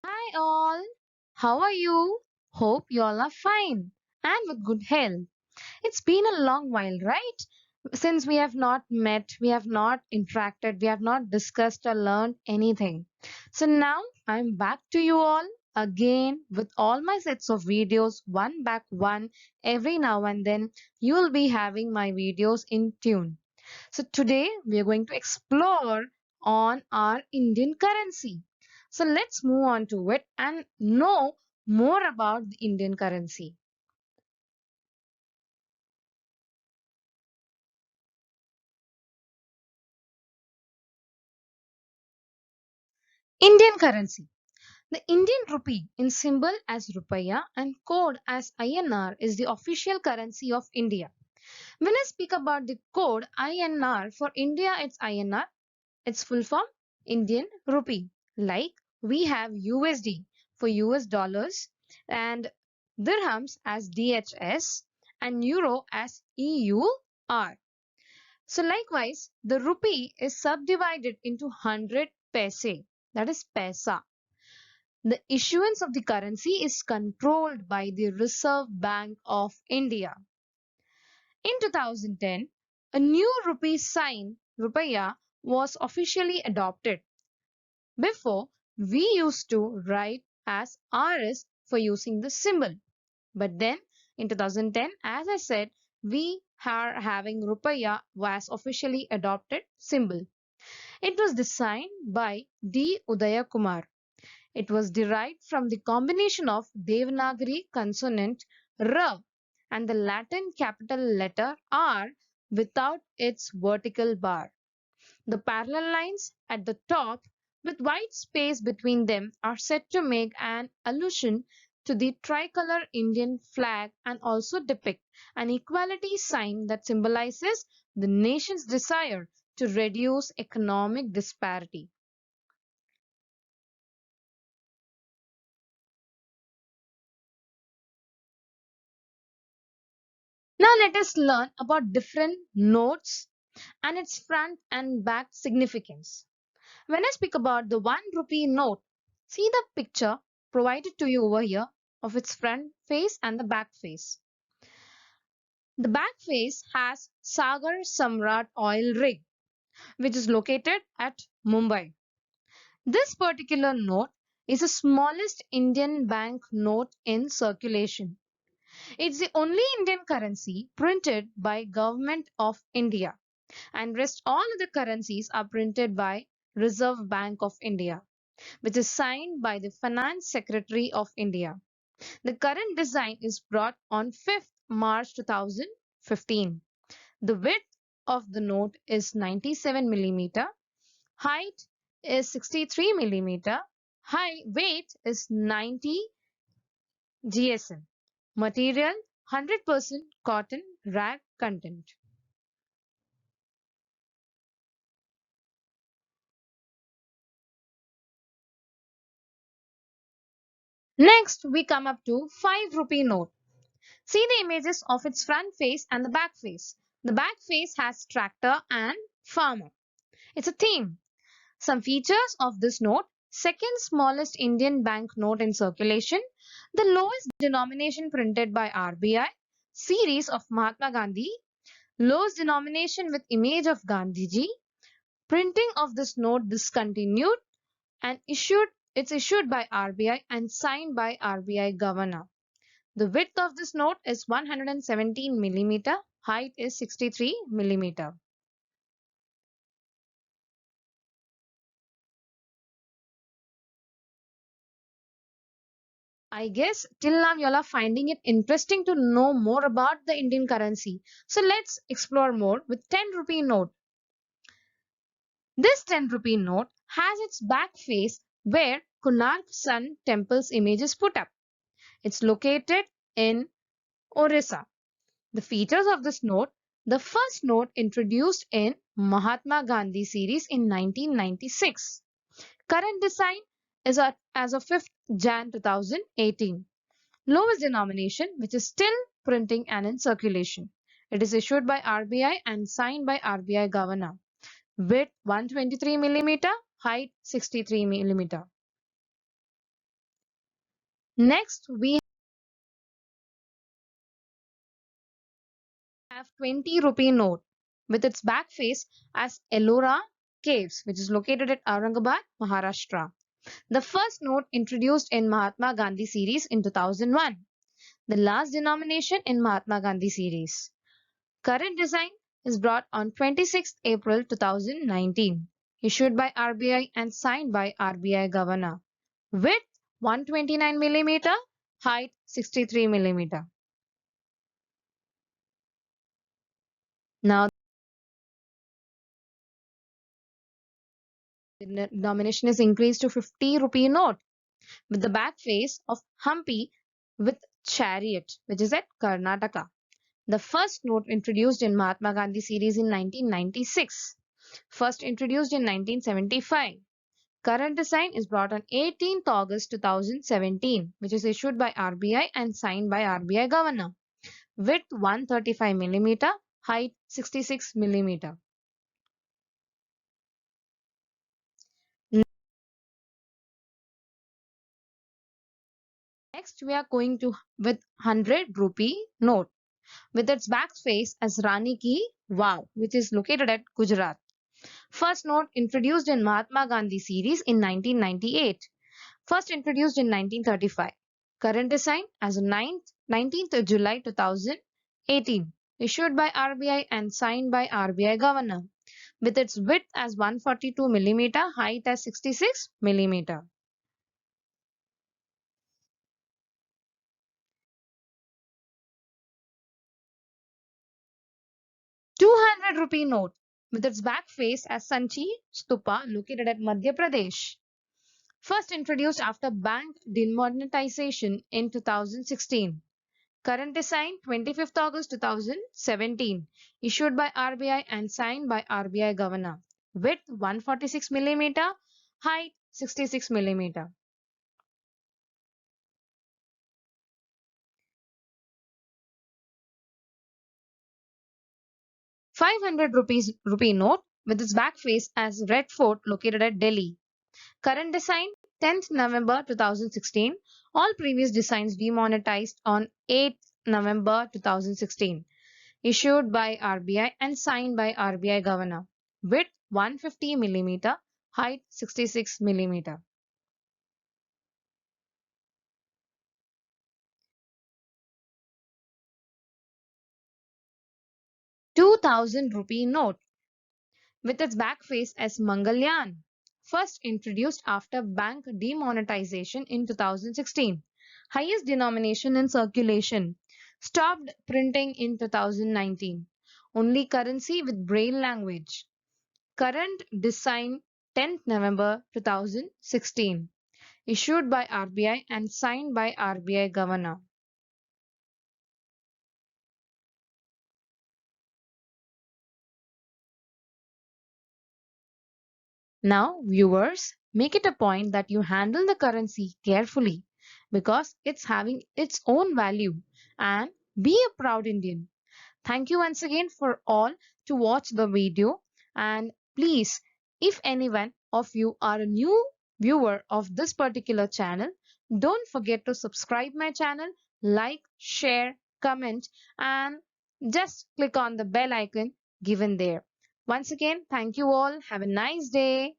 Hi all, how are you? Hope you all are fine and with good health. It's been a long while, right? Since we have not met, we have not interacted, we have not discussed or learned anything. So now I'm back to you all again with all my sets of videos, one back one, every now and then. You'll be having my videos in tune. So today we are going to explore on our Indian currency. So let's move on to it and know more about the Indian currency. Indian currency. The Indian rupee in symbol as rupiah and code as INR is the official currency of India. When I speak about the code INR for India, it's INR, its full form Indian rupee. Like we have USD for US dollars and dirhams as DHS and euro as EUR. So likewise, the rupee is subdivided into 100 paise, that is paisa. The issuance of the currency is controlled by the Reserve Bank of India. In 2010, a new rupee sign, rupiah, was officially adopted. Before, we used to write as RS for using the symbol. But then in 2010, as I said, we are having rupiah was officially adopted symbol. It was designed by D. Udaya Kumar. It was derived from the combination of Devanagari consonant R and the Latin capital letter R without its vertical bar. The parallel lines at the top with white space between them are said to make an allusion to the tricolor Indian flag and also depict an equality sign that symbolizes the nation's desire to reduce economic disparity. Now let us learn about different notes and its front and back significance. When I speak about the 1 rupee note, see the picture provided to you over here of its front face and the back face. The back face has Sagar Samrat oil rig, which is located at Mumbai. This particular note is the smallest Indian bank note in circulation. It's the only Indian currency printed by Government of India, and rest all other currencies are printed by Reserve Bank of India, which is signed by the Finance Secretary of India. The current design is brought on 5th March 2015. The width of the note is 97 millimeter, height is 63 millimeter, high weight is 90 GSM. Material 100% cotton rag content. Next, we come up to 5 rupee note. See the images of its front face and the back face. The back face has tractor and farmer. It's a theme. Some features of this note: second smallest Indian bank note in circulation, the lowest denomination printed by RBI, series of Mahatma Gandhi, lowest denomination with image of Gandhiji, printing of this note discontinued and issued by RBI and signed by RBI governor. The width of this note is 117 millimeter, height is 63 millimeter. I guess till now you all are finding it interesting to know more about the Indian currency. So let's explore more with 10 rupee note. This 10 rupee note has its back face where Konark Sun Temple's image is put up. It's located in Orissa. The features of this note: the first note introduced in Mahatma Gandhi series in 1996. Current design is as of 5th Jan 2018. Lowest denomination, which is still printing and in circulation. It is issued by RBI and signed by RBI governor. Width 123 millimeter, height 63 millimeter. Next, we have 20 rupee note with its back face as Ellora Caves, which is located at Aurangabad, Maharashtra. The first note introduced in Mahatma Gandhi series in 2001. The last denomination in Mahatma Gandhi series. Current design is brought on 26th April 2019, issued by RBI and signed by RBI Governor. Width 129 mm, height 63 mm. Now, the denomination is increased to 50 rupee note with the back face of Hampi with chariot, which is at Karnataka. The first note introduced in Mahatma Gandhi series in 1996. First introduced in 1975. Current design is brought on 18th August 2017, which is issued by RBI and signed by RBI Governor. Width 135 mm, height 66 mm. Next, we are going to with 100 rupee note with its back face as Rani Ki Vav, which is located at Gujarat. First note introduced in Mahatma Gandhi series in 1998. First introduced in 1935. Current design as of 19th July 2018. Issued by RBI and signed by RBI Governor. With its width as 142 mm, height as 66 mm. 200 rupee note with its back face as Sanchi Stupa located at Madhya Pradesh. First introduced after bank demonetization in 2016. Current design 25th August 2017. Issued by RBI and signed by RBI Governor. Width 146 mm, height 66 mm. 500 rupees rupee note with its back face as Red Fort located at Delhi. Current design 10th November 2016. All previous designs demonetized on 8th November 2016. Issued by RBI and signed by RBI Governor. Width 150 mm, height 66 mm. 2000 rupee note with its back face as Mangalyan. First introduced after bank demonetization in 2016. Highest denomination in circulation. Stopped printing in 2019. Only currency with braille language. Current design 10th November 2016. Issued by RBI and signed by RBI Governor. Now, viewers, make it a point that you handle the currency carefully because it's having its own value and be a proud Indian. Thank you once again for all to watch the video and please, if anyone of you are a new viewer of this particular channel, don't forget to subscribe my channel, like, share, comment and just click on the bell icon given there. Once again, thank you all. Have a nice day.